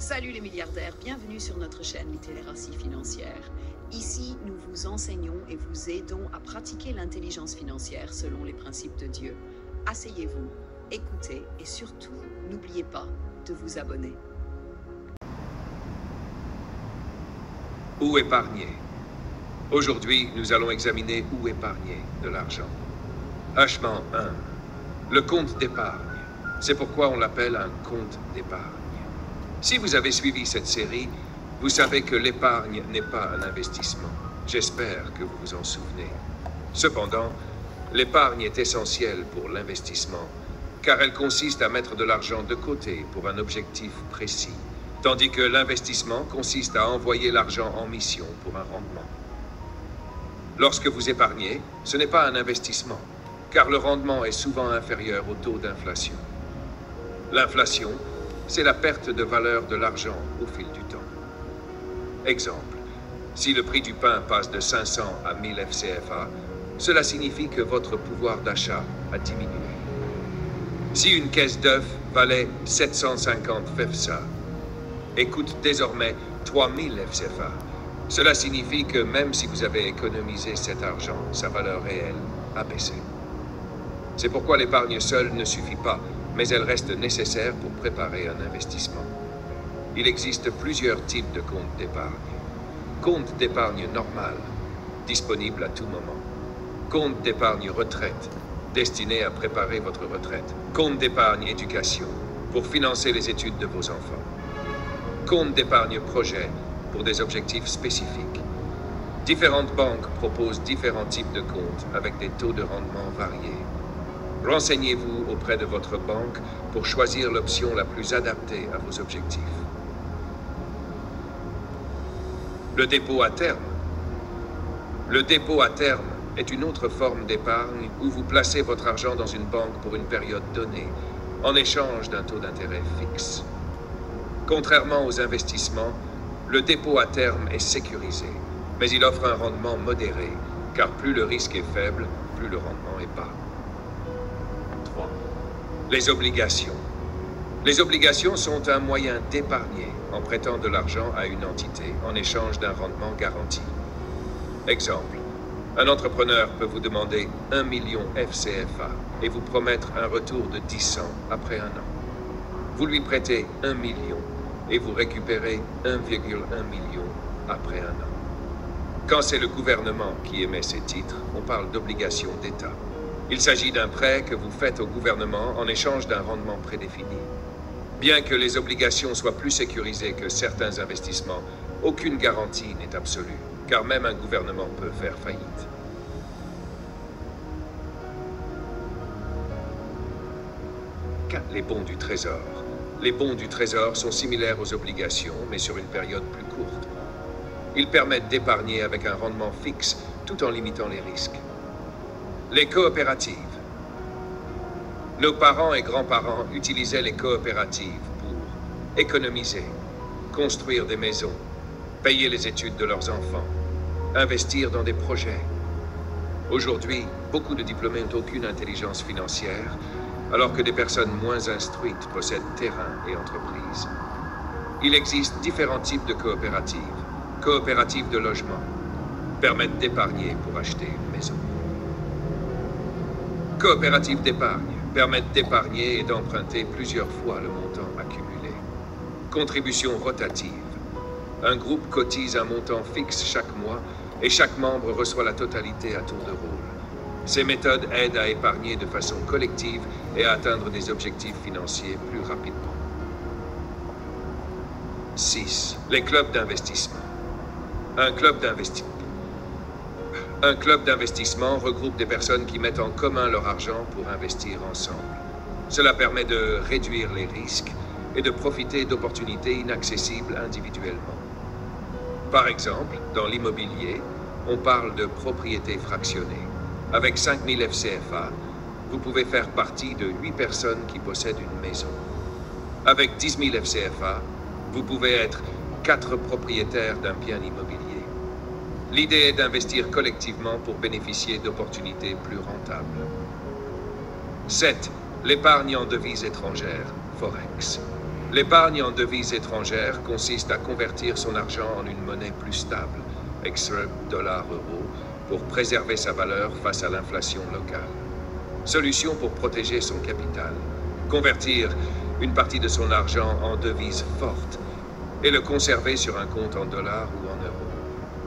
Salut les milliardaires, bienvenue sur notre chaîne Littératie financière. Ici, nous vous enseignons et vous aidons à pratiquer l'intelligence financière selon les principes de Dieu. Asseyez-vous, écoutez et surtout, n'oubliez pas de vous abonner. Où épargner? Aujourd'hui, nous allons examiner où épargner de l'argent. Hachement 1. Le compte d'épargne. C'est pourquoi on l'appelle un compte d'épargne. Si vous avez suivi cette série, vous savez que l'épargne n'est pas un investissement. J'espère que vous vous en souvenez. Cependant, l'épargne est essentielle pour l'investissement, car elle consiste à mettre de l'argent de côté pour un objectif précis, tandis que l'investissement consiste à envoyer l'argent en mission pour un rendement. Lorsque vous épargnez, ce n'est pas un investissement, car le rendement est souvent inférieur au taux d'inflation. L'inflation, c'est la perte de valeur de l'argent au fil du temps. Exemple, si le prix du pain passe de 500 à 1000 FCFA, cela signifie que votre pouvoir d'achat a diminué. Si une caisse d'œufs valait 750 FEFSA et coûte désormais 3000 FCFA, cela signifie que même si vous avez économisé cet argent, sa valeur réelle a baissé. C'est pourquoi l'épargne seule ne suffit pas, mais elle reste nécessaire pour préparer un investissement. Il existe plusieurs types de comptes d'épargne. Compte d'épargne normal, disponible à tout moment. Compte d'épargne retraite, destiné à préparer votre retraite. Compte d'épargne éducation, pour financer les études de vos enfants. Compte d'épargne projet, pour des objectifs spécifiques. Différentes banques proposent différents types de comptes avec des taux de rendement variés. Renseignez-vous auprès de votre banque pour choisir l'option la plus adaptée à vos objectifs. Le dépôt à terme. Le dépôt à terme est une autre forme d'épargne où vous placez votre argent dans une banque pour une période donnée, en échange d'un taux d'intérêt fixe. Contrairement aux investissements, le dépôt à terme est sécurisé, mais il offre un rendement modéré, car plus le risque est faible, plus le rendement est bas. 3. Les obligations. Les obligations sont un moyen d'épargner en prêtant de l'argent à une entité en échange d'un rendement garanti. Exemple, un entrepreneur peut vous demander 1 million FCFA et vous promettre un retour de 10 cents après un an. Vous lui prêtez 1 million et vous récupérez 1,1 million après un an. Quand c'est le gouvernement qui émet ces titres, on parle d'obligation d'État. Il s'agit d'un prêt que vous faites au gouvernement en échange d'un rendement prédéfini. Bien que les obligations soient plus sécurisées que certains investissements, aucune garantie n'est absolue, car même un gouvernement peut faire faillite. Les bons du Trésor. Les bons du Trésor sont similaires aux obligations, mais sur une période plus courte. Ils permettent d'épargner avec un rendement fixe, tout en limitant les risques. Les coopératives. Nos parents et grands-parents utilisaient les coopératives pour économiser, construire des maisons, payer les études de leurs enfants, investir dans des projets. Aujourd'hui, beaucoup de diplômés n'ont aucune intelligence financière, alors que des personnes moins instruites possèdent terrain et entreprises. Il existe différents types de coopératives. Coopératives de logement permettent d'épargner pour acheter une maison. Coopératives d'épargne permettent d'épargner et d'emprunter plusieurs fois le montant accumulé. Contribution rotative. Un groupe cotise un montant fixe chaque mois et chaque membre reçoit la totalité à tour de rôle. Ces méthodes aident à épargner de façon collective et à atteindre des objectifs financiers plus rapidement. 6. Les clubs d'investissement. Un club d'investissement regroupe des personnes qui mettent en commun leur argent pour investir ensemble. Cela permet de réduire les risques et de profiter d'opportunités inaccessibles individuellement. Par exemple, dans l'immobilier, on parle de propriété fractionnée. Avec 5000 FCFA, vous pouvez faire partie de 8 personnes qui possèdent une maison. Avec 10 000 FCFA, vous pouvez être 4 propriétaires d'un bien immobilier. L'idée est d'investir collectivement pour bénéficier d'opportunités plus rentables. 7. L'épargne en devises étrangères, Forex. L'épargne en devises étrangères consiste à convertir son argent en une monnaie plus stable, ex dollar-euro, pour préserver sa valeur face à l'inflation locale. Solution pour protéger son capital. Convertir une partie de son argent en devise forte et le conserver sur un compte en dollars ou en euros.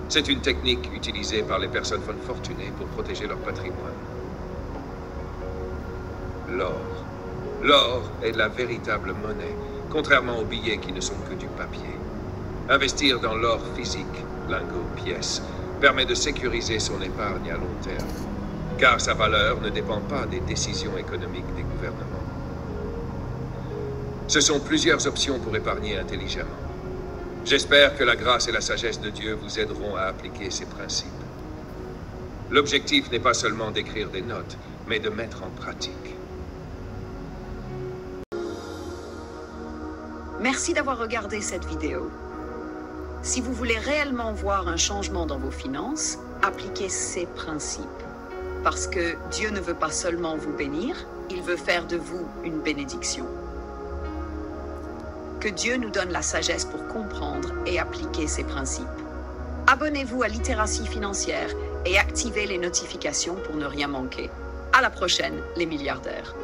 C'est une technique utilisée par les personnes fortunées pour protéger leur patrimoine. L'or. L'or est la véritable monnaie, contrairement aux billets qui ne sont que du papier. Investir dans l'or physique, lingots, pièces, permet de sécuriser son épargne à long terme, car sa valeur ne dépend pas des décisions économiques des gouvernements. Ce sont plusieurs options pour épargner intelligemment. J'espère que la grâce et la sagesse de Dieu vous aideront à appliquer ces principes. L'objectif n'est pas seulement d'écrire des notes, mais de mettre en pratique. Merci d'avoir regardé cette vidéo. Si vous voulez réellement voir un changement dans vos finances, appliquez ces principes. Parce que Dieu ne veut pas seulement vous bénir, il veut faire de vous une bénédiction. Que Dieu nous donne la sagesse pour comprendre et appliquer ces principes. Abonnez-vous à Littératie financière et activez les notifications pour ne rien manquer. À la prochaine, les milliardaires.